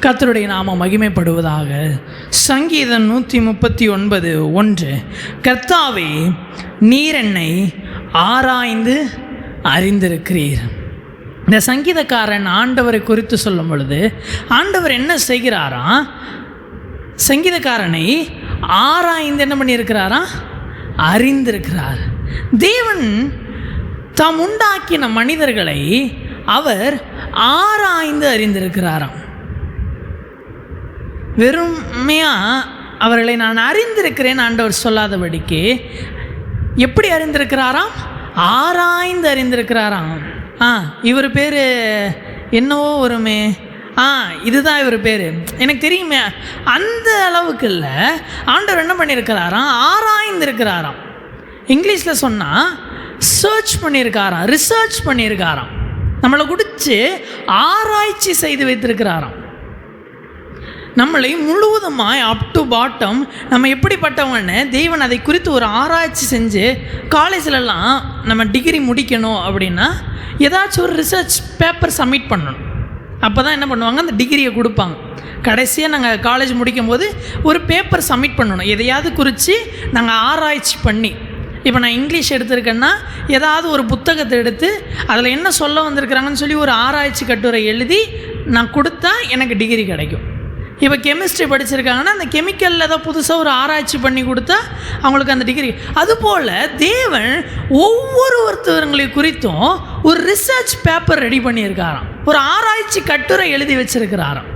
கர்த்தருடைய நாமம் மகிமைப்படுவதாக. சங்கீதம் 139:1. கர்த்தாவே, நீர் என்னை ஆராய்ந்து அறிந்திருக்கிறீர். இந்த சங்கீதக்காரன் ஆண்டவரை குறித்து சொல்லும் பொழுது ஆண்டவர் என்ன செய்கிறாராம்? சங்கீதக்காரனை ஆராய்ந்து என்ன பண்ணியிருக்கிறாரா? அறிந்திருக்கிறார். தேவன் தாம் உண்டாக்கின மனிதர்களை அவர் ஆராய்ந்து அறிந்திருக்கிறாராம். வெறுமையாக அவர்களை நான் அறிந்திருக்கிறேன் ஆண்டவர் சொல்லாதபடிக்கு எப்படி அறிந்திருக்கிறாராம்? ஆராய்ந்து அறிந்திருக்கிறாராம். இவர் பேர் என்னவோ வருமே, இதுதான் இவர் பேர், எனக்கு தெரியுமே, அந்த அளவுக்கு இல்லை. ஆண்டவர் என்ன பண்ணியிருக்கிறாராம்? ஆராய்ந்திருக்கிறாராம். இங்கிலீஷில் சொன்னால் சர்ச் பண்ணியிருக்காராம், ரிசர்ச் பண்ணியிருக்காராம். நம்மளை குடித்து ஆராய்ச்சி செய்து வைத்திருக்கிறாராம். நம்மளை முழுவதுமாய் அப் டு பாட்டம் நம்ம எப்படிப்பட்டவன்னு தேவன் அதை குறித்து ஒரு ஆராய்ச்சி செஞ்சு, காலேஜிலலாம் நம்ம டிகிரி முடிக்கணும் அப்படின்னா ஏதாச்சும் ஒரு ரிசர்ச் பேப்பர் சப்மிட் பண்ணணும். அப்போ தான் என்ன பண்ணுவாங்க, அந்த டிகிரியை கொடுப்பாங்க. கடைசியாக நாங்கள் காலேஜ் முடிக்கும் போது ஒரு பேப்பர் சப்மிட் பண்ணணும், எதையாவது குறித்து நாங்கள் ஆராய்ச்சி பண்ணி. இப்போ நான் இங்கிலீஷ் எடுத்திருக்கேன்னா ஏதாவது ஒரு புத்தகத்தை எடுத்து அதில் என்ன சொல்ல வந்திருக்கிறாங்கன்னு சொல்லி ஒரு ஆராய்ச்சி கட்டுரை எழுதி நான் கொடுத்தா எனக்கு டிகிரி கிடைக்கும். இப்போ கெமிஸ்ட்ரி படிச்சிருக்காங்கன்னா அந்த கெமிக்கலில் ஏதோ புதுசாக ஒரு ஆராய்ச்சி பண்ணி கொடுத்தா அவங்களுக்கு அந்த டிகிரி. அதுபோல் தேவன் ஒவ்வொருத்தவங்களை குறித்தும் ஒரு ரிசர்ச் பேப்பர் ரெடி பண்ணியிருக்காராம், ஒரு ஆராய்ச்சி கட்டுரை எழுதி வச்சிருக்கிறாராம்.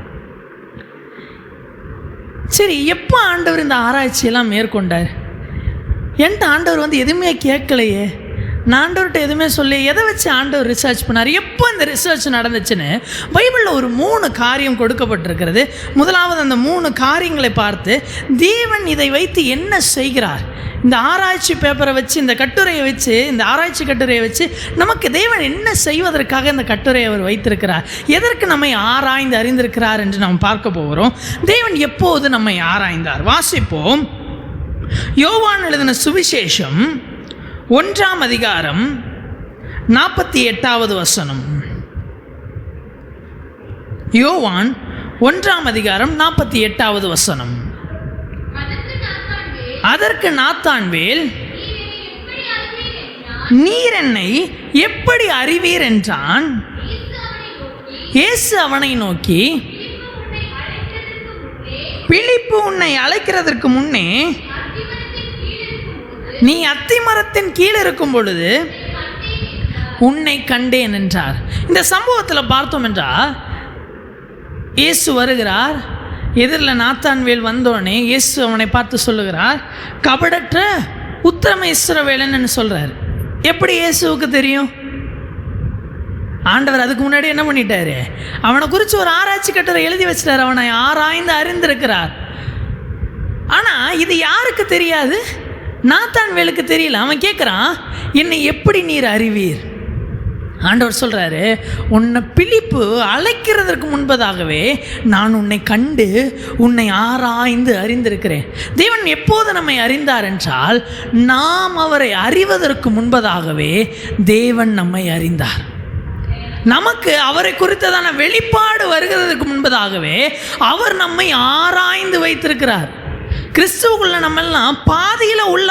சரி, எப்போ ஆண்டவர் இந்த ஆராய்ச்சியெல்லாம் மேற்கொண்டார்? என்கிட்ட ஆண்டவர் எதுவுமே கேட்கலையே, நான் ஆண்டவர்கிட்ட எதுவுமே சொல்லி எதை வச்சு ஆண்டவர் ரிசர்ச் பண்ணார்? எப்போ இந்த ரிசர்ச் நடந்துச்சுன்னு பைபிளில் ஒரு 3 காரியம் கொடுக்கப்பட்டிருக்கிறது. முதலாவது அந்த 3 காரியங்களை பார்த்து தேவன் இதை வைத்து என்ன செய்கிறார், இந்த ஆராய்ச்சி பேப்பரை வச்சு, இந்த கட்டுரையை வச்சு, இந்த ஆராய்ச்சி கட்டுரையை வச்சு நமக்கு தேவன் என்ன செய்வதற்காக இந்த கட்டுரையை அவர் வைத்திருக்கிறார், எதற்கு நம்மை ஆராய்ந்து அறிந்திருக்கிறார் என்று நாம் பார்க்க போகிறோம். தேவன் எப்போது நம்மை ஆராய்ந்தார்? வாசிப்போம். யோவான் எழுதின சுவிசேஷம் 1ஆம் அதிகாரம் 48வது வசனம். யோவான் 1ஆம் அதிகாரம் 48வது வசனம். அதற்கு நாத்தான்வேல், நீர் என்னை எப்படி அறிவீர் என்றான். இயேசு அவனை நோக்கி, பிலிப்பு உன்னை அழைக்கிறதற்கு முன்னே நீ அத்திமரத்தின் கீழ் இருக்கும் பொழுது உன்னை கண்டேன் என்றார். இந்த சம்பவத்தில் பார்த்தோம் என்றால் இயேசு வருகிறார், எதிரில் நாத்தான்வேல் வந்தோடனே இயேசு அவனை பார்த்து சொல்லுகிறார், கபடற்ற உத்தம இஸ்ரவேலன்னு சொல்கிறார். எப்படி இயேசுவுக்கு தெரியும்? ஆண்டவர் அதுக்கு முன்னாடி என்ன பண்ணிட்டாரு? அவனை குறித்து ஒரு ஆராய்ச்சி கட்டுரை எழுதி வச்சிட்டார், அவனை ஆராய்ந்து அறிந்திருக்கிறார். ஆனால் இது யாருக்கு தெரியாது? நாத்தான்வேலுக்கு தெரியல. அவன் கேட்குறான், என்னை எப்படி நீர் அறிவீர்? ஆண்டவர் சொல்கிறாரு, உன்னை பிலிப்பு அழைக்கிறதற்கு முன்பதாகவே நான் உன்னை கண்டு உன்னை ஆராய்ந்து அறிந்திருக்கிறேன். தேவன் எப்போது நம்மை அறிந்தார் என்றால், நாம் அவரை அறிவதற்கு முன்பதாகவே தேவன் நம்மை அறிந்தார். நமக்கு அவரை குறித்ததான வெளிப்பாடு வருகிறதுக்கு முன்பதாகவே அவர் நம்மை ஆராய்ந்து வைத்திருக்கிறார். கிறிஸ்துவுக்குள்ள நம்மெல்லாம் பாதியில் உள்ள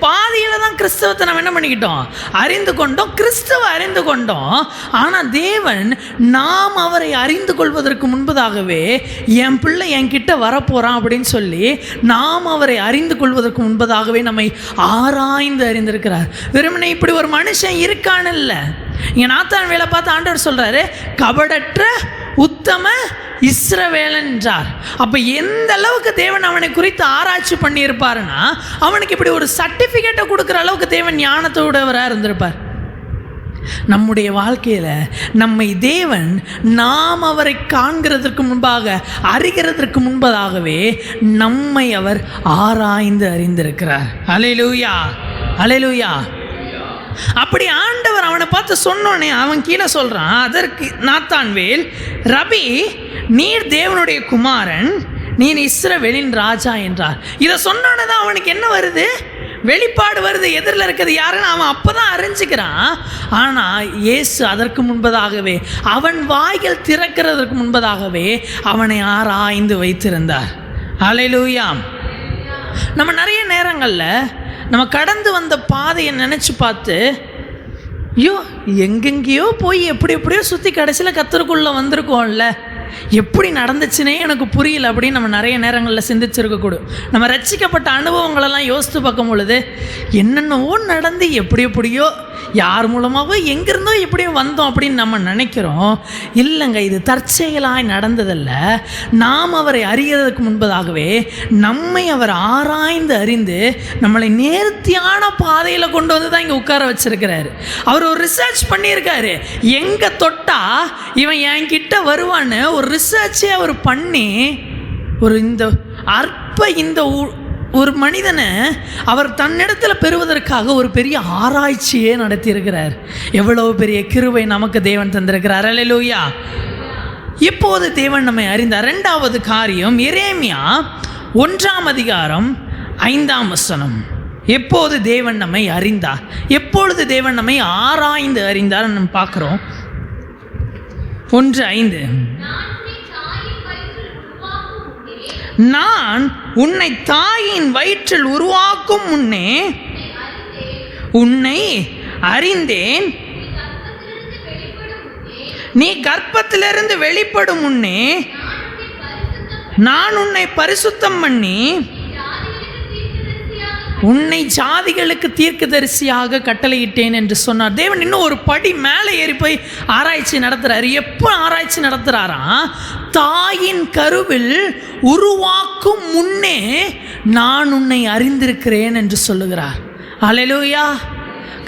பாதியில் தான் கிறிஸ்தவத்தை நம்ம என்ன பண்ணிக்கிட்டோம்? அறிந்து கொண்டோம், கிறிஸ்துவை அறிந்து கொண்டோம். ஆனால் தேவன் நாம் அவரை அறிந்து கொள்வதற்கு முன்பதாகவே என் பிள்ளை என்கிட்ட வரப்போகிறான் அப்படின்னு சொல்லி நாம் அவரை அறிந்து கொள்வதற்கு முன்பதாகவே நம்மை ஆராய்ந்து அறிந்திருக்கிறார். வெறுமனே இப்படி ஒரு மனுஷன் இருக்கான்னு இல்லை. இங்கே நாத்தான்வேலை பார்த்து ஆண்டவர் சொல்கிறாரு, கபடற்ற உத்தம இஸ்ரவேலன் என்றார். அப்போ எந்த அளவுக்கு தேவன் அவனை குறித்து ஆராய்ச்சி பண்ணியிருப்பாருன்னா, அவனுக்கு இப்படி ஒரு சர்டிஃபிகேட்டை கொடுக்குற அளவுக்கு தேவன் ஞானத்தோடவராக இருந்திருப்பார். நம்முடைய வாழ்க்கையில் நம்மை தேவன் நாம் அவரை காண்கிறதற்கு முன்பாக, அறிகிறதற்கு முன்பதாகவே நம்மை அவர் ஆராய்ந்து அறிந்திருக்கிறார். அல்லேலூயா, அல்லேலூயா. அப்படி ஆண்டவர் அவனை பார்த்து சொன்னோன்னே அவன் கீழே சொல்கிறான். அதற்கு நாத்தான்வேல், ரபி, நீர் தேவனுடைய குமாரன், நீர் இஸ்ரவேலின் ராஜா என்றார். இதை சொன்னோன்னே தான் அவனுக்கு என்ன வருது? வெளிப்பாடு வருது, எதிரில் இருக்கிறது யாருன்னு அவன் அப்போ தான் அறிஞ்சிக்கிறான். ஆனால் இயேசு அதற்கு முன்பதாகவே, அவன் வாய்கள் திறக்கிறதற்கு முன்பதாகவே அவனை ஆராய்ந்து வைத்திருந்தார். அல்லேலூயா. நம்ம நிறைய நேரங்களில் நம்ம கடந்து வந்த பாதையை நினச்சி பார்த்து, ஐயோ எங்கெங்கேயோ போய் எப்படியோ சுற்றி கடைசியில் கத்தருக்குள்ளே வந்திருக்கோம்ல, எப்படி நடந்துச்சுன்னே எனக்கு புரியல அப்படின்னு நம்ம நிறைய நேரங்களில் சிந்திச்சிருக்கக்கூடும். நம்ம ரட்சிக்கப்பட்ட அனுபவங்களெல்லாம் யோசித்து பார்க்கும் பொழுது என்னென்னவோ நடந்து எப்படியோ யார் மூலமாகவோ எங்கேருந்தோ எப்படியோ வந்தோம் அப்படின்னு நம்ம நினைக்கிறோம். இல்லைங்க, இது தற்செயலாய் நடந்ததல்ல. நாம் அவரை அறிகிறதுக்கு முன்பதாகவே நம்மை அவர் ஆராய்ந்து அறிந்து நம்மளை நேர்த்தியான பாதையில் கொண்டு வந்து தான் இங்கே உட்கார வச்சிருக்கிறாரு. அவர் ஒரு ரிசர்ச் பண்ணியிருக்காரு, எங்கே தொட்டா இவன் என்கிட்ட வருவான்னு ஒரு ரிசர்ச்சே அவர் பண்ணி இந்த ஒரு மனிதனை அவர் தன்னிடத்தில் பெறுவதற்காக ஒரு பெரிய ஆராய்ச்சியே நடத்தியிருக்கிறார். எவ்வளவு பெரிய கிருபை நமக்கு தேவன் தந்திருக்கிறார். அல்லேலூயா. இப்போது தேவன் நம்மை அறிந்தார். இரண்டாவது காரியம், எரேமியா 1:5. எப்போது தேவன் நம்மை அறிந்தார், எப்பொழுது தேவன் நம்மை ஆராய்ந்து அறிந்தார் நம்ம பார்க்குறோம். 1:5, நான் உன்னை தாயின் வயிற்றில் உருவாக்கும் முன்னே உன்னை அறிந்தேன், நீ கர்ப்பத்திலிருந்து வெளிப்படும் முன்னே நான் உன்னை பரிசுத்தம் பண்ணி உன்னை ஜாதிகளுக்கு தீர்க்கதரிசியாக கட்டளையிட்டேன் என்று சொன்னார். தேவன் இன்னும் ஒரு படி மேலே ஏறி போய் ஆராய்ச்சி நடத்துகிறார். எப்போ ஆராய்ச்சி நடத்துகிறாராம்? தாயின் கருவில் உருவாக்கும் முன்னே நான் உன்னை அறிந்திருக்கிறேன் என்று சொல்லுகிறார். அல்லேலூயா.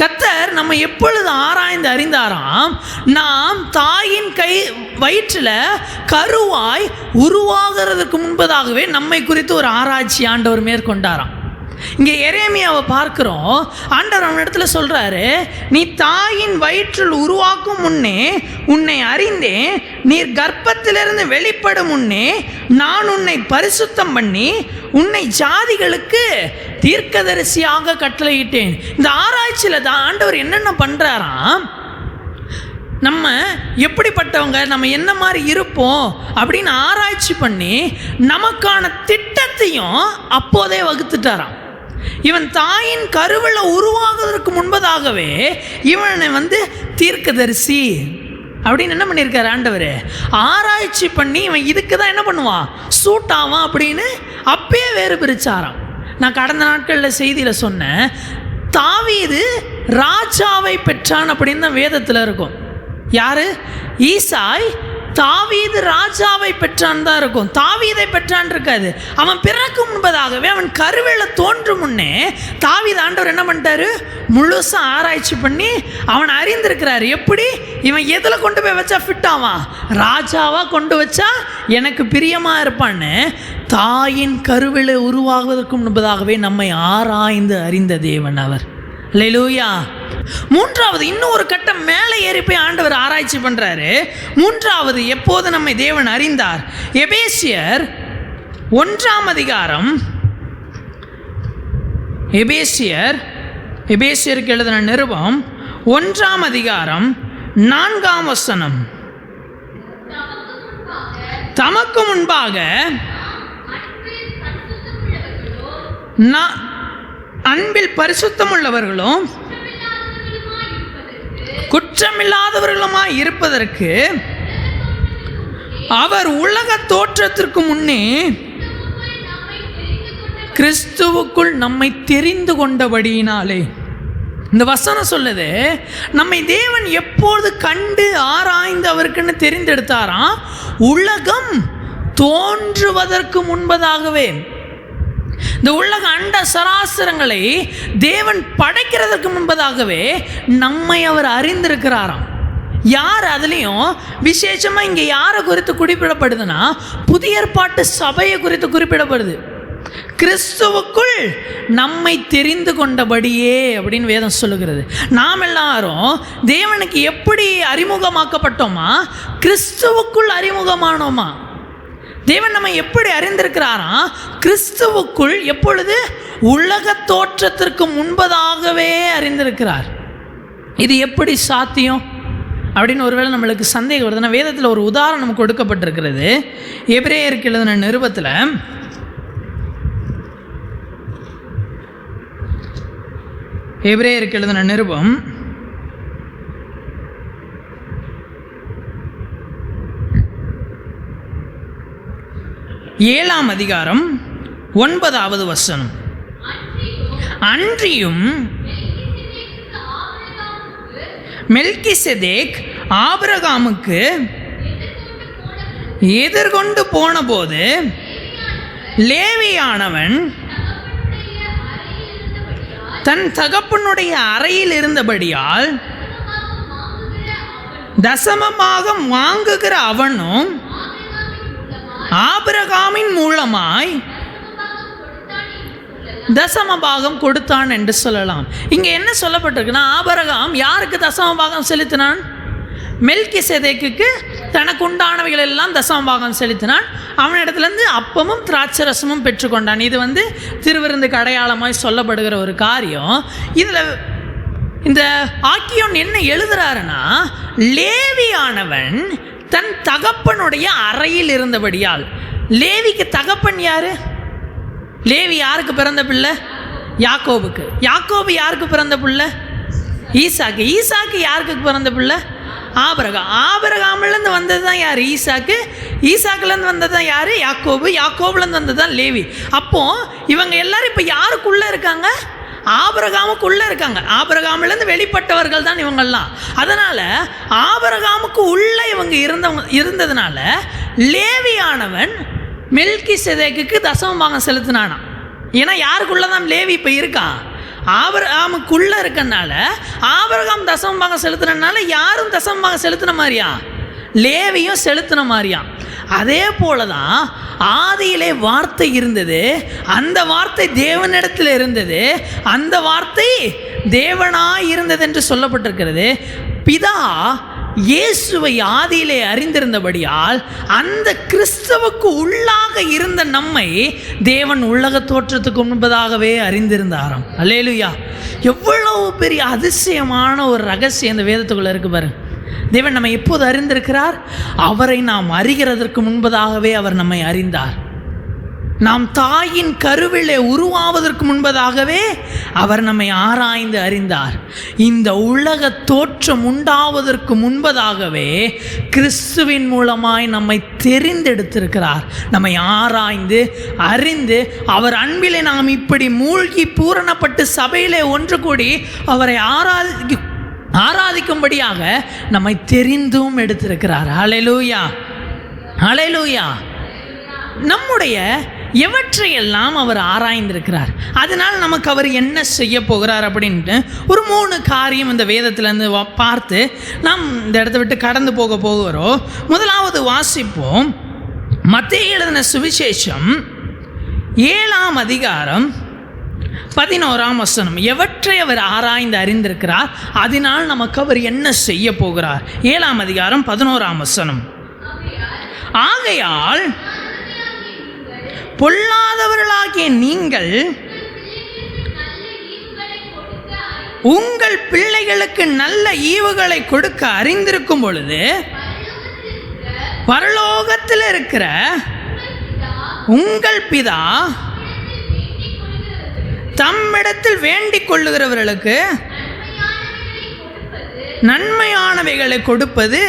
கர்த்தர் நம்ம எப்பொழுது ஆராய்ந்து அறிந்தாராம்? நாம் தாயின் வயிற்றில் கருவாய் உருவாகிறதுக்கு முன்பதாகவே நம்மை குறித்து ஒரு ஆராய்ச்சி ஆண்டவர் மேற்கொண்டாராம். இங்கே எரேமியாவை பார்க்கிறோம். ஆண்டவர் அவன் இடத்துல சொல்றாரு, நீ தாயின் வயிற்றில் உருவாக்கும் முன்னே உன்னை அறிந்தேன், நீர் கர்ப்பத்திலிருந்து வெளிப்படும் முன்னே நான் உன்னை பரிசுத்தம் பண்ணி உன்னை ஜாதிகளுக்கு தீர்க்கதரிசியாக கட்டளையிட்டேன். இந்த ஆராய்ச்சியில் தான் ஆண்டவர் என்னென்ன பண்ணுறாராம், நம்ம எப்படிப்பட்டவங்க, நம்ம என்ன மாதிரி இருப்போம் அப்படின்னு ஆராய்ச்சி பண்ணி நமக்கான திட்டத்தையும் அப்போதே வகுத்துட்டாராம். இவன் தாயின் கருவில் உருவாகுவதற்கு முன்பதாகவே இவனை தீர்க்கதரிசி அப்படின்னு என்ன பண்ணியிருக்காரு ஆண்டவர்? ஆராய்ச்சி பண்ணி இவன் இதுக்கு தான் என்ன பண்ணுவான், சூட் ஆவான் அப்படின்னு அப்பயே வேறு பிரிச்சாராம். நான் கடந்த நாட்களில் செய்தியில் சொன்னேன், தாவீது ராஜாவை பெற்றான் அப்படின்னு தான் வேதத்தில் இருக்கும். யாரு? ஈசாய் தாவீது ராஜாவை பெற்றான் தான் இருக்கும், தாவீதை பெற்றான் இருக்காது. அவன் பிறக்கும் முன்பதாகவே, அவன் கருவேல தோன்றும் முன்னே தாவீது ஆண்டவர் என்ன பண்ணிட்டாரு, முழுசாக ஆராய்ச்சி பண்ணி அவன் அறிந்திருக்கிறாரு. எப்படி இவன் எதில் கொண்டு போய் வச்சா ஃபிட் ஆவான், ராஜாவாக கொண்டு வச்சா எனக்கு பிரியமாக இருப்பான்னு தாயின் கருவேல உருவாகுவதற்கு முன்பதாகவே நம்மை ஆராய்ந்து அறிந்த தேவன் அவர். அல்லேலூயா. மூன்றாவது, இன்னும் ஒரு கட்டம் மேலே ஏறி போய் ஆண்டவர் ஆராய்ச்சி பண்றாரு. மூன்றாவது, எப்போது நம்மை தேவன் அறிந்தார்? எபேசியர் 1:, எபேசியருக்கு எழுதின நிருபம் 1:4 தமக்கு முன்பாக அன்பில் பரிசுத்தமுள்ளவர்களும் குற்றமில்லாதவர்களுமாய் இருப்பதற்கு அவர் உலக தோற்றத்திற்கு முன்னே கிறிஸ்துவுக்குள் நம்மை தெரிந்து கொண்டபடியினாலே. இந்த வசனம் சொல்லுது, நம்மை தேவன் எப்போது கண்டு ஆராய்ந்து அவருக்குன்னு தெரிந்தெடுத்தாராம்? உலகம் தோன்றுவதற்கு முன்பதாகவே. இந்த உலக அண்ட சராசரங்களை தேவன் படைக்கிறதுக்கு முன்பதாகவே நம்மை அவர் அறிந்திருக்கிறாராம். யார்? அதுலேயும் விசேஷமாக இங்கே யாரை குறித்து குறிப்பிடப்படுதுன்னா, புதிய ஏற்பாட்டு சபையை குறித்து குறிப்பிடப்படுது. கிறிஸ்துவுக்குள் நம்மை தெரிந்து கொண்டபடியே அப்படின்னு வேதம் சொல்லுகிறது. நாம் எல்லாரும் தேவனுக்கு எப்படி அறிமுகமாக்கப்பட்டோமா? கிறிஸ்துவுக்குள் அறிமுகமானோமா? தேவன் நம்ம எப்படி அறிந்திருக்கிறாராம்? கிறிஸ்துவுக்குள். எப்பொழுது? உலக தோற்றத்திற்கு முன்பதாகவே அறிந்திருக்கிறார். இது எப்படி சாத்தியம் அப்படின்னு ஒருவேளை நம்மளுக்கு சந்தேகம் வருதுன்னா, வேதத்தில் ஒரு உதாரணம் கொடுக்கப்பட்டிருக்கிறது. எபிரேயருக்கு எழுதின நிருபத்தில் எபிரேயருக்கு எழுதின நிருபம் 7ஆம் அதிகாரம் 9வது வசனம். அன்றியும் மெல்கிசேதேக் ஆபிரகாமுக்கு எதிர்கொண்டு போன போது லேவியானவன் தன் தகப்பனுடைய அறையில் இருந்தபடியால் தசமமாக வாங்குகிற அவனும் ஆபிரகாமின் மூலமாய் தசமபாகம் கொடுத்தான் என்று சொல்லலாம். இங்க என்ன சொல்லப்பட்டிருக்குன்னா, ஆபிரகாம் யாருக்கு தசமபாகம் செலுத்தினான்? மெல்கிசேதேக்குக்கு தனக்கு உண்டானவைகள் எல்லாம் தசமபாகம் செலுத்தினான். அவனிடத்துலேருந்து அப்பமும் திராட்சரசமும் பெற்றுக்கொண்டான். இது திருவிருந்துக்கு அடையாளமாய் சொல்லப்படுகிற ஒரு காரியம். இதில் இந்த ஆக்கியோன் என்ன எழுதுறாருன்னா, லேவியானவன் தன் தகப்பனுடைய அறையில் இருந்தபடியால். லேவிக்கு தகப்பன் யாரு? லேவி யாருக்கு பிறந்த பிள்ளை? யாக்கோபுக்கு. யாக்கோபு யாருக்கு பிறந்த பிள்ளை? ஈசாக்கு. ஈசாக்கு யாருக்கு பிறந்த பிள்ளை? ஆபிரகாம். ஆபிரகாம்லேருந்து வந்தது தான் யார்? ஈசாக்கு. ஈசாக்குலேருந்து வந்தது தான் யார்? யாக்கோபு. யாக்கோபுலேருந்து வந்தது தான் லேவி. அப்போது இவங்க எல்லாரும் இப்போ யாருக்குள்ளே இருக்காங்க? ஆபிரகாமுக்குள்ளே இருக்காங்க. ஆபிரகாமிலேருந்து வெளிப்பட்டவர்கள் தான் இவங்கெல்லாம். அதனால் ஆபிரகாமுக்கு உள்ளே இவங்க இருந்ததுனால லேவியானவன் மெல்கிசேதேக்குக்கு தசமபாகம் செலுத்தினானா. ஏன்னா யாருக்குள்ளே தான் லேவி இப்போ இருக்கான்? ஆபிரகாமுக்குள்ளே இருக்கனால ஆபிரகாம் தசமபாகம் செலுத்தினால யாரும் தசமபாகம் செலுத்தின மாதிரியா? லேவியும் செலுத்தின மாதிரியா? அதே போல தான் ஆதியிலே வார்த்தை இருந்தது, அந்த வார்த்தை தேவனிடத்தில் இருந்தது, அந்த வார்த்தை தேவனாய் இருந்தது என்று சொல்லப்பட்டிருக்கிறது. பிதா இயேசுவை ஆதியிலே அறிந்திருந்தபடியால் அந்த கிறிஸ்துவுக்கு உள்ளாக இருந்த நம்மை தேவன் உலக தோற்றத்துக்கு முன்பதாகவே அறிந்திருந்தாராம். அல்லேலூயா! எவ்வளவு பெரிய அதிசயமான ஒரு ரகசியம் இந்த வேதத்துக்குள்ள இருக்கு பாரு. தேவன் நம்மை எப்போது அறிந்திருக்கிறார்? அவரை நாம் அறிகிறதற்கு முன்பதாகவே அவர் நம்மை அறிந்தார். நாம் தாயின் கருவிலே உருவாவதற்கு முன்பதாகவே அவர் நம்மை ஆராய்ந்து அறிந்தார். இந்த உலக தோற்றம் உண்டாவதற்கு முன்பதாகவே கிறிஸ்துவின் மூலமாய் நம்மை தெரிந்தெடுத்திருக்கிறார். நம்மை ஆராய்ந்து அறிந்து அவர் அன்பிலே நாம் இப்படி மூழ்கி பூரணப்பட்டு சபையிலே ஒன்று கூடி அவரை ஆராதிக்கும்படியாக நம்மை தெரிந்தும் எடுத்திருக்கிறார். ஹல்லேலூயா, ஹல்லேலூயா. நம்முடைய எவற்றையெல்லாம் அவர் ஆராய்ந்திருக்கிறார். அதனால் நமக்கு அவர் என்ன செய்ய போகிறார் அப்படின்ட்டு ஒரு 3 காரியம் இந்த வேதத்திலேருந்து பார்த்து நாம் இந்த இடத்த விட்டு கடந்து போகிறோம். முதலாவது வாசிப்போம். மத்தேயு எழுதின சுவிசேஷம் 7ஆம் அதிகாரம் 11ஆம் வசனம். எவற்றை அவர் ஆராய்ந்து அறிந்திருக்கிறார், அதனால் நமக்கு அவர் என்ன செய்ய போகிறார்? 7ஆம் அதிகாரம் 11ஆம் வசனம். ஆகையால் பொல்லாதவர்களாகிய நீங்கள் உங்கள் பிள்ளைகளுக்கு நல்ல ஈவுகளை கொடுக்க அறிந்திருக்கும் பொழுது பரலோகத்தில் இருக்கிற உங்கள் பிதா தம்மிடத்தில் வேண்டிக் கொள்ளுகிறவர்களுக்கு நன்மையானவைகளை கொடுப்பது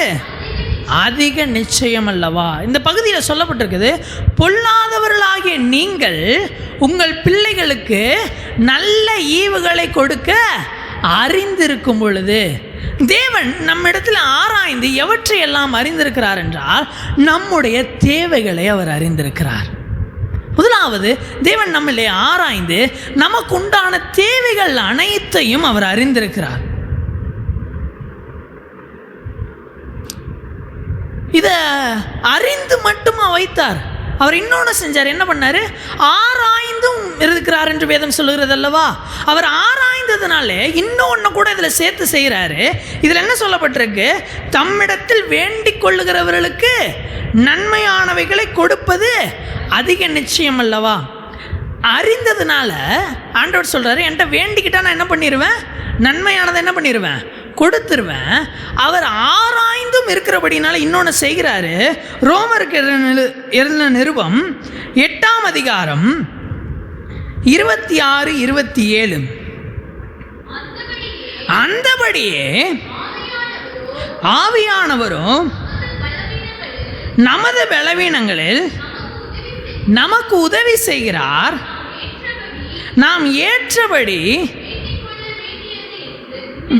அதிக நிச்சயம் அல்லவா? இந்த பகுதியில் சொல்லப்பட்டிருக்குது, பொல்லாதவர்களாகிய நீங்கள் உங்கள் பிள்ளைகளுக்கு நல்ல ஈவுகளை கொடுக்க அறிந்திருக்கும் பொழுது. தேவன் நம்மிடத்தில் ஆராய்ந்து எவற்றையெல்லாம் அறிந்திருக்கிறார் என்றால் நம்முடைய தேவைகளை அவர் அறிந்திருக்கிறார். முதலாவது, தேவன் நம்மளே ஆராய்ந்து நமக்கு உண்டான தேவைகள் அனைத்தையும் அவர் அறிந்திருக்கிறார். இதை அறிந்து மட்டுமா வைத்தார்? அவர் இன்னொன்று செஞ்சார். என்ன பண்ணார்? ஆராய்ந்தும் இருக்கிறார் என்று வேதம் சொல்லுகிறது அல்லவா? அவர் ஆராய்ந்ததுனாலே இன்னொன்று கூட இதில் சேர்த்து செய்கிறாரு. இதில் என்ன சொல்லப்பட்டிருக்கு? தம்மிடத்தில் வேண்டிக் கொள்ளுகிறவர்களுக்கு நன்மையானவைகளை கொடுப்பது அதிக நிச்சயம் அல்லவா? அறிந்ததுனால ஆண்டவர் சொல்கிறாரு, என்கிட்ட வேண்டிக்கிட்டா நான் என்ன பண்ணிடுவேன்? நன்மையானதை என்ன பண்ணிடுவேன்? கொடுத்துருவேன். அவர் ஆராய்ந்தும் இருக்கிறபடினால இன்னொன்று செய்கிறாரு. ரோமருக்கு எழுதின நிருபம் 8ஆம் அதிகாரம் 26, 27. அந்தபடியே ஆவியானவரும் நமது பலவீனங்களில் நமக்கு உதவி செய்கிறார். நாம் ஏற்றபடி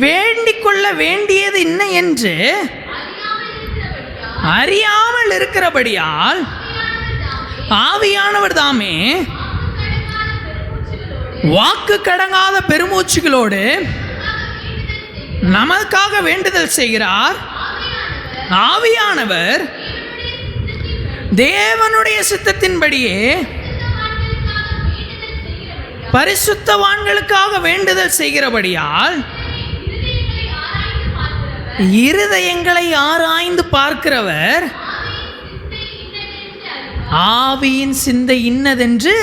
வேண்டிக் கொள்ள வேண்டியது என்ன என்று அறியாமல் இருக்கிறபடியால் ஆவியானவர் தாமே வாக்கு கடங்காத பெருமூச்சுகளோடு நமக்காக வேண்டுதல் செய்கிறார். ஆவியானவர் தேவனுடைய சித்தத்தின்படியே பரிசுத்தவான்களுக்காக வேண்டுதல் செய்கிறபடியால் இருதயங்களை ஆராய்ந்து பார்க்கிறவர் ஆவியின் சிந்தை இன்னதென்று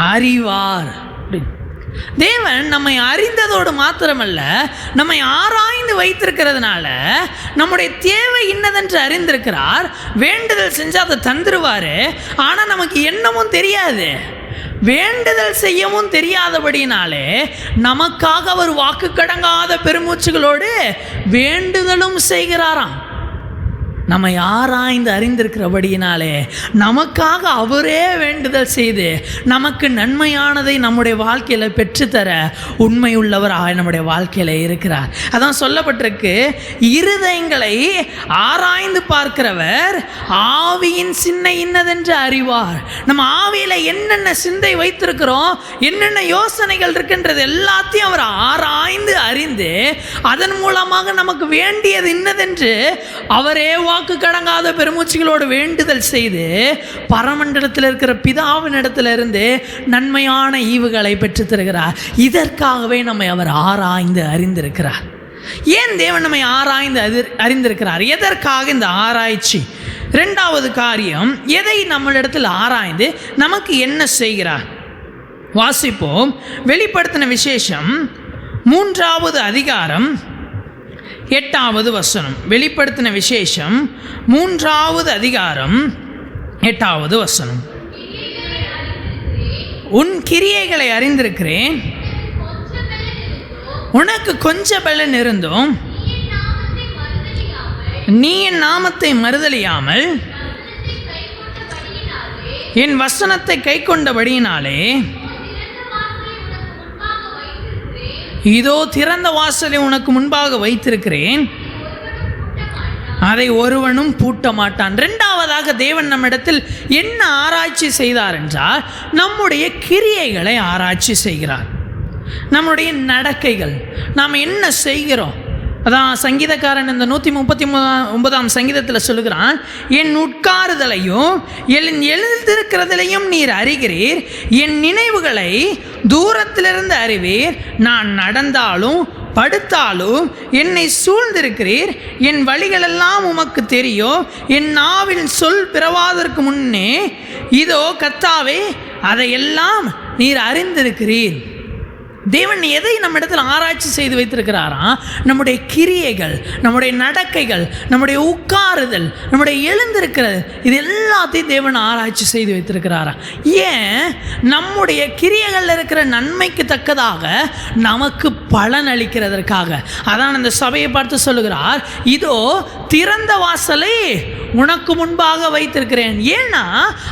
அறிவார். தேவன் நம்மை அறிந்ததோடு மாத்திரமல்ல, நம்மை ஆராய்ந்து வைத்திருக்கிறதுனால நம்முடைய தேவை இன்னதென்று அறிந்திருக்கிறார். வேண்டுதல் செஞ்சால் அதை தந்துருவார். ஆனால் நமக்கு என்னமும் தெரியாது, வேண்டுதல் செய்யவும் தெரியாதபடினாலே நமக்காக அவர் வாக்கு கடங்காத பெருமூச்சுகளோடு வேண்டுதலும் செய்கிறாராம். நம்மை ஆராய்ந்து அறிந்திருக்கிறபடியினாலே நமக்காக அவரே வேண்டுதல் செய்து நமக்கு நன்மையானதை நம்முடைய வாழ்க்கையில் பெற்றுத்தர உண்மையுள்ளவராக நம்முடைய வாழ்க்கையில் இருக்கிறார். அதான் சொல்லப்பட்டிருக்கு, இருதயங்களை ஆராய்ந்து பார்க்கிறவர் ஆவியின் சிந்தை இன்னதென்று அறிவார். நம்ம ஆவியில் என்னென்ன சிந்தை வைத்திருக்கிறோம், என்னென்ன யோசனைகள் இருக்கின்றது எல்லாத்தையும் அவர் ஆராய்ந்து அறிந்து அதன் மூலமாக நமக்கு வேண்டியது இன்னதென்று அவரே வாக்கு கடங்காத பெருமூச்சுகளோடு வேண்டுதல் செய்து பரமண்டலத்தில் இருக்கிற பிதாவின் இடத்திலிருந்து நன்மையான ஈவுகளை பெற்று தருகிறார். இதற்காகவே நம்மை அவர் ஆராய்ந்து அறிந்திருக்கிறார். ஏன் தேவன் நம்மை ஆராய்ந்து அறிந்திருக்கிறார்? எதற்காக இந்த ஆராய்ச்சி? இரண்டாவது காரியம், எதை நம்மளிடத்தில் ஆராய்ந்து நமக்கு என்ன செய்கிறார்? வாசிப்போம். வெளிப்படுத்தின விசேஷம் 3ஆவது அதிகாரம் 8வது வசனம். வெளிப்படுத்தின விசேஷம் 3ஆவது அதிகாரம் 8வது வசனம். உன் கிரியைகளை அறிந்திருக்கிறேன், உனக்கு கொஞ்சம் பலன் இருந்தும் நீ என் நாமத்தை மறுதலியாமல் என் வசனத்தை கை கொண்டபடியினாலே இதோ திறந்த வாசலை உனக்கு முன்பாக வைத்திருக்கிறேன், அதை ஒருவனும் பூட்ட மாட்டான். இரண்டாவதாக தேவன் நம்மிடத்தில் என்ன ஆராய்ச்சி செய்தார் என்றால், நம்முடைய கிரியைகளை ஆராய்ச்சி செய்கிறார். நம்முடைய நடக்கைகள், நாம் என்ன செய்கிறோம். அதான் சங்கீதக்காரன் இந்த 139ஆம் சங்கீதத்தில் சொல்லுகிறான், என் உட்காருதலையும் எழுந்திருக்கிறதிலையும் நீர் அறிகிறீர், என் நினைவுகளை தூரத்திலிருந்து அறிவீர், நான் நடந்தாலும் படுத்தாலும் என்னை சூழ்ந்திருக்கிறீர், என் வழிகளெல்லாம் உமக்கு தெரியும், என் நாவில் சொல் பிறவாதற்கு முன்னே இதோ கர்த்தாவே அதையெல்லாம் நீர் அறிந்திருக்கிறீர். தேவன் எதை நம்ம இடத்துல ஆராய்ச்சி செய்து வைத்திருக்கிறாராம்? நம்முடைய கிரியைகள், நம்முடைய நடக்கைகள், நம்முடைய உட்காருதல், நம்முடைய எழுந்திருக்கிறது, இது எல்லாத்தையும் தேவன் ஆராய்ச்சி செய்து வைத்திருக்கிறாராம். ஏன்? நம்முடைய கிரியைகளில் இருக்கிற நன்மைக்கு தக்கதாக நமக்கு பலன் அளிக்கிறதற்காக. அதான் அந்த சபையை பார்த்து சொல்லுகிறார், இதோ திறந்த வாசலை உனக்கு முன்பாக வைத்திருக்கிறேன். ஏன்னா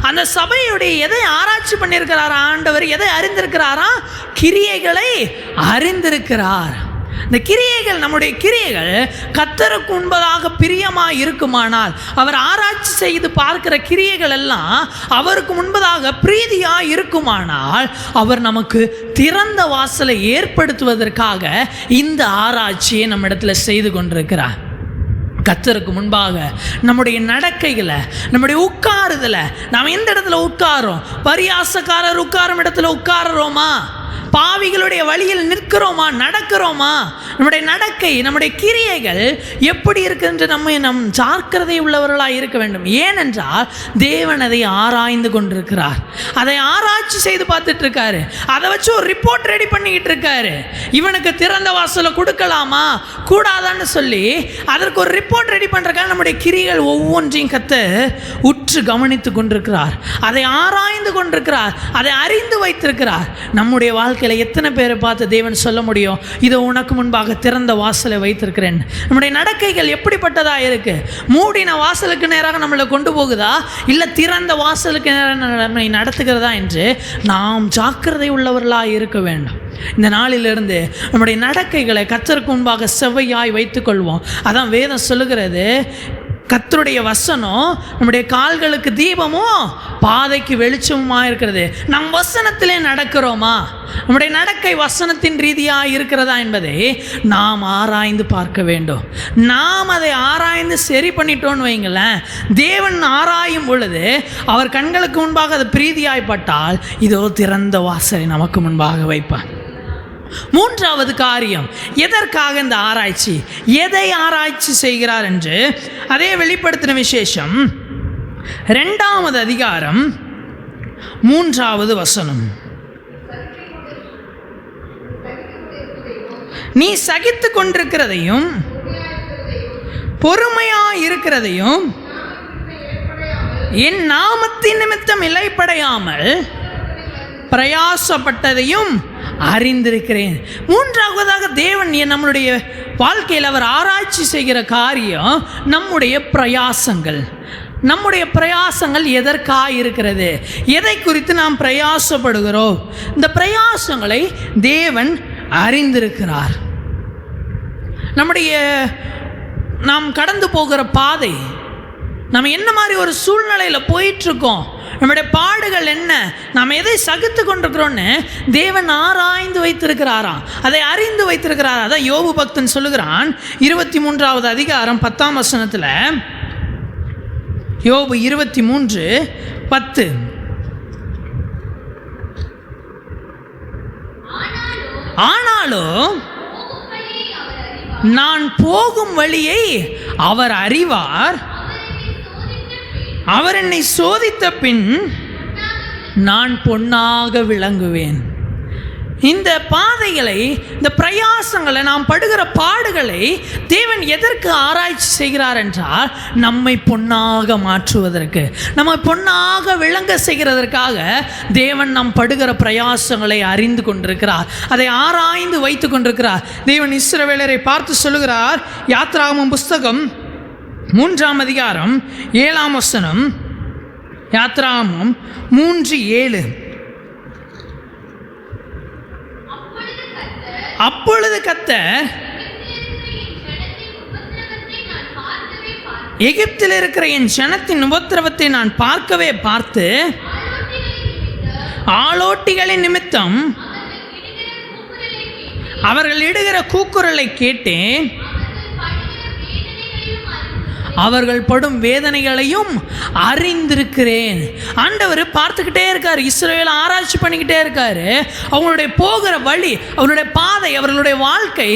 அந்த சபையுடைய எதை ஆராய்ச்சி பண்ணியிருக்கிறாரா ஆண்டவர்? எதை அறிந்திருக்கிறாரா? கிரியைகளை அறிந்திருக்கிறார். இந்த கிரியைகள், நம்முடைய கிரியைகள் கர்த்தருக்கு முன்பதாக பிரியமாக இருக்குமானால், அவர் ஆராய்ச்சி செய்து பார்க்கிற கிரியைகள் எல்லாம் அவருக்கு முன்பதாக பிரீதியாக இருக்குமானால், அவர் நமக்கு திறந்த வாசலை ஏற்படுத்துவதற்காக இந்த ஆராய்ச்சியை நம்ம இடத்துல செய்து கொண்டிருக்கிறார். கர்த்தருக்கு முன்பாக நம்முடைய நடக்கைகளை, நம்முடைய உட்காருதலை, நாம் எந்த இடத்துல உட்காரோம்? பரியாசக்காரர் உட்காரும் இடத்துல உட்காரோமா? பாவிகளுடைய வழியில் நிற்கிறோமா? நடக்கிறோமா? நம்முடைய நடக்கை, நம்முடைய கிரியைகள் எப்படி இருக்குன்ற நம் ஜாக்கிரதை உள்ளவர்களாக இருக்க வேண்டும். ஏனென்றால் தேவன் அதை ஆராய்ந்து கொண்டிருக்கிறார். அதை ஆராய்ச்சி செய்து பார்த்துட்டு இருக்காரு. அதை வச்சு ஒரு ரிப்போர்ட் ரெடி பண்ணிக்கிட்டு இருக்காரு. இவனுக்கு திறந்த வாசலை கொடுக்கலாமா கூடாதான்னு சொல்லி அதற்கு ஒரு ரிப்போர்ட் ரெடி பண்ணுறக்காக நம்முடைய கிரியைகள் ஒவ்வொன்றையும் கர்த்தர் உற்று கவனித்து கொண்டிருக்கிறார். அதை ஆராய்ந்து கொண்டிருக்கிறார். அதை அறிந்து வைத்திருக்கிறார். நம்முடைய வாழ்க்கையில் எத்தனை பேரை பார்த்து தேவன் சொல்ல முடியும், இதோ உனக்கு முன்பாக திறந்த வாசலை வைத்திருக்கிறேன்? நம்முடைய நடக்கைகள் எப்படிப்பட்டதா இருக்கு? மூடின வாசலுக்கு நேராக நம்மளை கொண்டு போகுதா, இல்லை திறந்த வாசலுக்கு நேராக நம்மை நடத்துகிறதா என்று நாம் ஜாக்கிரதை உள்ளவர்களாக இருக்க வேண்டும். இந்த நாளிலிருந்து நம்முடைய நடக்கைகளை கர்த்தருக்கு முன்பாக செவ்வையாய் வைத்துக்கொள்வோம். அதான் வேதம் சொல்லுகிறது, கர்த்தருடைய வசனம் நம்முடைய கால்களுக்கு தீபமும் பாதைக்கு வெளிச்சமுமாக இருக்கிறது. நம் வசனத்திலே நடக்கிறோமா? நம்முடைய நடக்கை வசனத்தின் ரீதியாக இருக்கிறதா என்பதை நாம் ஆராய்ந்து பார்க்க வேண்டும். நாம் அதை ஆராய்ந்து சரி பண்ணிட்டோன்னு வைங்களேன், தேவன் ஆராயும் பொழுது அவர் கண்களுக்கு முன்பாக அது பிரீதியாய்ப்பட்டால் இதோ திறந்த வாசலை நமக்கு முன்பாக வைப்பார். மூன்றாவது காரியம், எதற்காக இந்த ஆராய்ச்சி, எதை ஆராய்ச்சி செய்கிறார் என்று அதே வெளிப்படுத்தின விசேஷம் 2வது அதிகாரம் 3வது வசனம். நீ சகித்து கொண்டிருக்கிறதையும் பொறுமையாய் இருக்கிறதையும் என் நாமத்தின் நிமித்தம் இலைப்படையாமல் பிரயாசப்பட்டதையும் அறிந்திருக்கிறேன். மூன்றாவதாக தேவன் நம்முடைய வாழ்க்கையில் அவர் ஆராய்ச்சி செய்கிற காரியம் நம்முடைய பிரயாசங்கள். நம்முடைய பிரயாசங்கள் எதற்காக இருக்கிறது, எதை குறித்து நாம் பிரயாசப்படுகிறோம், இந்த பிரயாசங்களை தேவன் அறிந்திருக்கிறார். நாம் கடந்து போகிற பாதை, நம்ம என்ன மாதிரி ஒரு சூழ்நிலையில் போயிட்டுருக்கோம், நம்முடைய பாடுகள் என்ன, நாம் எதை சகித்து கொண்டிருக்கிறோன்னு தேவன் ஆராய்ந்து வைத்திருக்கிறாராம், அதை அறிந்து வைத்திருக்கிறாரா. அதான் யோபு பக்தன் சொல்லுகிறான் 23வது அதிகாரம் 10ஆம் வசனத்தில், யோபு 23:10, ஆனாலும் நான் போகும் வழியை அவர் அறிவார், அவர் என்னை சோதித்த பின் நான் பொன்னாக விளங்குவேன். இந்த பாதைகளை, இந்த பிரயாசங்களை, நாம் படுகிற பாடுகளை தேவன் எதற்கு ஆராய்ச்சி செய்கிறார் என்றால் நம்மை பொன்னாக மாற்றுவதற்கு, நம்மை பொன்னாக விளங்க செய்கிறதற்காக தேவன் நாம் படுகிற பிரயாசங்களை அறிந்து கொண்டிருக்கிறார், அதை ஆராய்ந்து வைத்து கொண்டிருக்கிறார். தேவன் இஸ்ரவேலரை பார்த்து சொல்லுகிறார், யாத்ராகமம் புஸ்தகம் 3ஆம் அதிகாரம் 7ஆம் வசனம், யாத்ராகமம் 3:7, அப்பொழுது கர்த்தர் எகிப்தில் இருக்கிற என் ஜனத்தின் உபத்திரவத்தை நான் பார்க்கவே பார்த்து ஆளோட்டிகளின் நிமித்தம் அவர்கள் இடுகிற கூக்குரலை கேட்டேன், அவர்கள் படும் வேதனைகளையும் அறிந்திருக்கிறேன். ஆண்டவர் பார்த்துக்கிட்டே இருக்கார், இஸ்ரவேலை ஆராய்ச்சி பண்ணிக்கிட்டே இருக்காரு. அவங்களுடைய போகிற வழி, அவருடைய பாதை, அவர்களுடைய வாழ்க்கை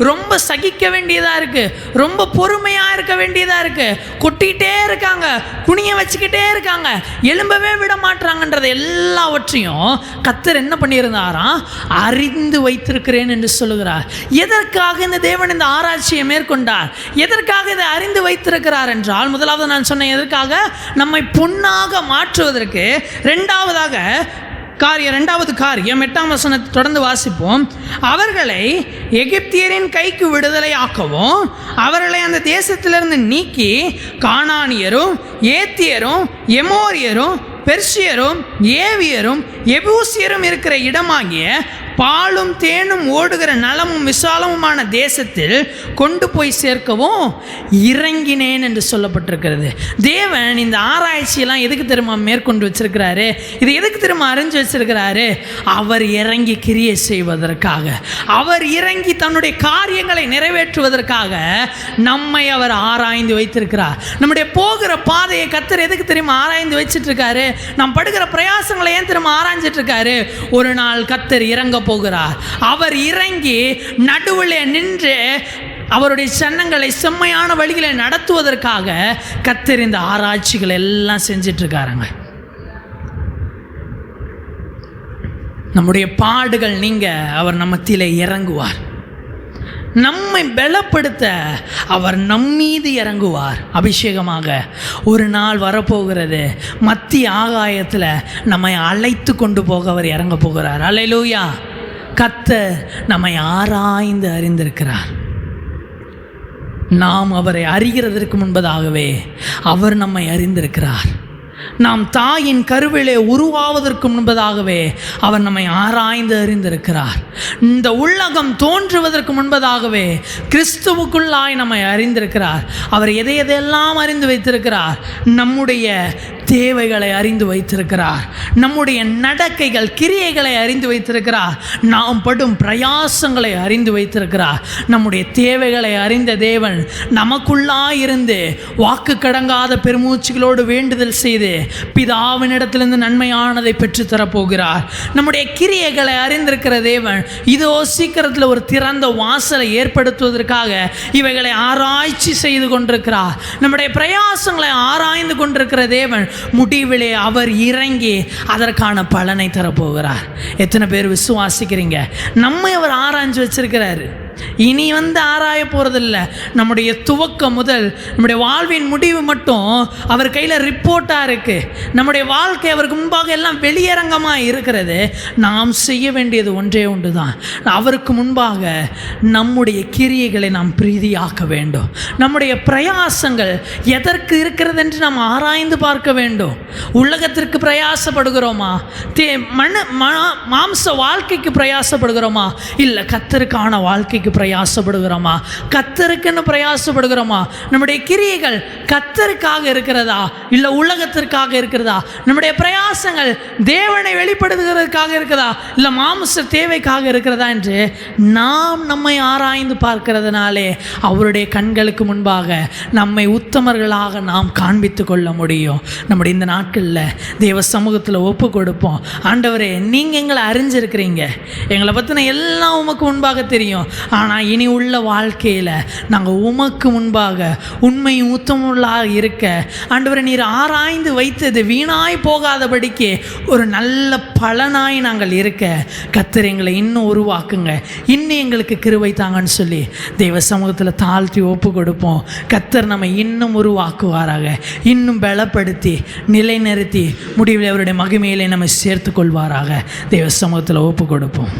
ரொம்ப சகிக்க வேண்டியதாக இருக்குது, ரொம்ப பொறுமையாக இருக்க வேண்டியதாக இருக்குது. கொட்டிக்கிட்டே இருக்காங்க, குனிய வச்சுக்கிட்டே இருக்காங்க, எலும்பவே விட மாட்டாங்கன்றது எல்லாவற்றையும் கர்த்தர் என்ன பண்ணியிருந்தாராம், அறிந்து வைத்திருக்கிறேன் என்று சொல்லுகிறார். எதற்காக இந்த தேவன் இந்த ஆராய்ச்சியை மேற்கொண்டார், எதற்காக இதை அறிந்து வைத்திருக்கிறார் என்றால், முதலாவது நான் சொன்ன எதற்காக, நம்மை பொன்னாக மாற்றுவதற்கு. இரண்டாவது காரியம் 8ஆம் வசனத்தை தொடர்ந்து வாசிப்போம். அவர்களை எகிப்தியரின் கைக்கு விடுதலை ஆக்கவும், அவர்களை அந்த தேசத்திலிருந்து நீக்கி கானானியரும் ஏத்தியரும் எமோரியரும் பெர்சியரும் ஏவியரும் எபூசியரும் இருக்கிற இடமாகிய பாலும் தேனும் ஓடுகிற நலமும் விசாலமுமான தேசத்தில் கொண்டு போய் சேர்க்கவும் இறங்கினேன் என்று சொல்லப்பட்டிருக்கிறது. தேவன் இந்த ஆராய்ச்சியெல்லாம் எதுக்கு தெரியுமா மேற்கொண்டு வச்சிருக்கிறாரு? இது எதுக்கு தெரியுமா அறிஞ்சு வச்சிருக்கிறாரு? அவர் இறங்கி கிரியை செய்வதற்காக, அவர் இறங்கி தன்னுடைய காரியங்களை நிறைவேற்றுவதற்காக நம்மை அவர் ஆராய்ந்து வைத்திருக்கிறார். நம்முடைய போகிற பாதையை கர்த்தர் எதுக்கு தெரியுமா ஆராய்ந்து வச்சிட்டு இருக்காரு? நாம் படுகிற பிரயாசங்களை ஏன் தெரியுமா ஆராய்ஞ்சிட்டு இருக்காரு? ஒரு நாள் கர்த்தர் இறங்க போகிறார். அவர் இறங்கி நடுவில் நின்று அவருடைய சன்னங்களை செம்மையான வழிகளை நடத்துவதற்காக கர்த்தர் இந்த ஆராய்ச்சிகள் எல்லாம் செஞ்சிட்டு இருக்காருங்க. நம்முடைய பாடுகள் நீங்க அவர் நம்ம மத்தியிலே இறங்குவார். நம்மை பலப்படுத்த அவர் நம்மீது இறங்குவார் அபிஷேகமாக. ஒரு நாள் வரப்போகிறது, மத்திய ஆகாயத்தில் நம்மை அழைத்து கொண்டு போக அவர் இறங்க போகிறார். அல்லேலூயா. கர்த்தர் நம்மை ஆராய்ந்து அறிந்திருக்கிறார். நாம் அவரை அறிகிறதற்கு முன்பதாகவே அவர் நம்மை அறிந்திருக்கிறார். நாம் தாயின் கருவிலே உருவாவதற்கு முன்பதாகவே அவர் நம்மை ஆராய்ந்து அறிந்திருக்கிறார். இந்த உலகம் தோன்றுவதற்கு முன்பதாகவே கிறிஸ்துவுக்குள்ளாய் நம்மை அறிந்திருக்கிறார். அவர் எதையெல்லாம் அறிந்து வைத்திருக்கிறார்? நம்முடைய தேவைகளை அறிந்து வைத்திருக்கிறார். நம்முடைய நடக்கைகள் கிரியைகளை அறிந்து வைத்திருக்கிறார். நாம் படும் பிரயாசங்களை அறிந்து வைத்திருக்கிறார். நம்முடைய தேவைகளை அறிந்த தேவன் நமக்குள்ளாயிருந்து வாக்கு கடங்காத பெருமூச்சுகளோடு வேண்டுதல் செய்து பிதாவினிடத்திலிருந்து நன்மையானதை பெற்றுத்தரப்போகிறார். நம்முடைய கிரியைகளை அறிந்திருக்கிற தேவன் இதோ சீக்கிரத்தில் ஒரு திறந்த வாசலை ஏற்படுத்துவதற்காக இவைகளை ஆராய்ச்சி செய்து கொண்டிருக்கிறார். நம்முடைய பிரயாசங்களை ஆராய்ந்து கொண்டிருக்கிற தேவன் முடிவிலே அவர் இறங்கி அதற்கான பலனை தரப்போகிறார். எத்தனை பேர் விசுவாசிக்கிறீங்க? நம்மை அவர் ஆராய்ச்சி வச்சிருக்கிறாரு. இனி ஆராய போகிறதில்ல. நம்முடைய துவக்கம் முதல் நம்முடைய வாழ்வின் முடிவு மட்டும் அவர் கையில் ரிப்போர்ட்டாக இருக்குது. நம்முடைய வாழ்க்கை அவருக்கு முன்பாக எல்லாம் வெளியரங்கமாக இருக்கிறது. நாம் செய்ய வேண்டியது ஒன்றே ஒன்று தான். அவருக்கு முன்பாக நம்முடைய கிரியைகளை நாம் பிரீதியாக்க வேண்டும். நம்முடைய பிரயாசங்கள் எதற்கு இருக்கிறது என்று நாம் ஆராய்ந்து பார்க்க வேண்டும். உலகத்திற்கு பிரயாசப்படுகிறோமா? மாம்ச வாழ்க்கைக்கு பிரயாசப்படுகிறோமா? இல்லை கர்த்தருக்கான வாழ்க்கைக்கு பிரயாசப்படுகிறோமா? கர்த்தருக்குன்னு பிரயாசப்படுகிறோமா? நம்முடைய கிரியைகள் கர்த்தருக்காக இருக்கிறதா இல்லை உலகத்திற்காக இருக்கிறதா? நம்முடைய பிரயாசங்கள் தேவனை வெளிப்படுத்துகிறதுக்காக இருக்கிறதா இல்லை மாம்ச தேவைக்காக இருக்கிறதா என்று நாம் நம்மை ஆராய்ந்து பார்க்கிறதுனாலே அவருடைய கண்களுக்கு முன்பாக நம்மை உத்தமர்களாக நாம் காண்பித்து கொள்ள முடியும். நம்முடைய இந்த நாட்களில் தேவ சமூகத்தில் ஒப்பு கொடுப்போம். ஆண்டவரே, நீங்கள் எங்களை அறிஞ்சிருக்கிறீங்க, எங்களை பற்றின எல்லாம் உமக்கு முன்பாக தெரியும். ஆனால் இனி உள்ள வாழ்க்கையில் நாங்கள் உமக்கு முன்பாக உண்மையும் உத்தமுள்ளாக இருக்க ஆண்டவரை நீர் ஆராய்ந்து வைத்தது வீணாய் போகாதபடிக்கு ஒரு நல்ல பலனாய் நாங்கள் இருக்க கர்த்தர் எங்களை இன்னும் உருவாக்குங்க, இன்னும் எங்களுக்கு கிருபை தாங்கன்னு சொல்லி தெய்வ சமூகத்தில் தாழ்த்தி ஒப்பு கொடுப்போம். கர்த்தர் நம்ம இன்னும் உருவாக்குவாராக, இன்னும் பலப்படுத்தி நிலைநிறுத்தி முடிவில் அவருடைய மகிமையிலே நம்ம சேர்த்து கொள்வாராக. தெய்வ சமூகத்தில் ஒப்பு கொடுப்போம்.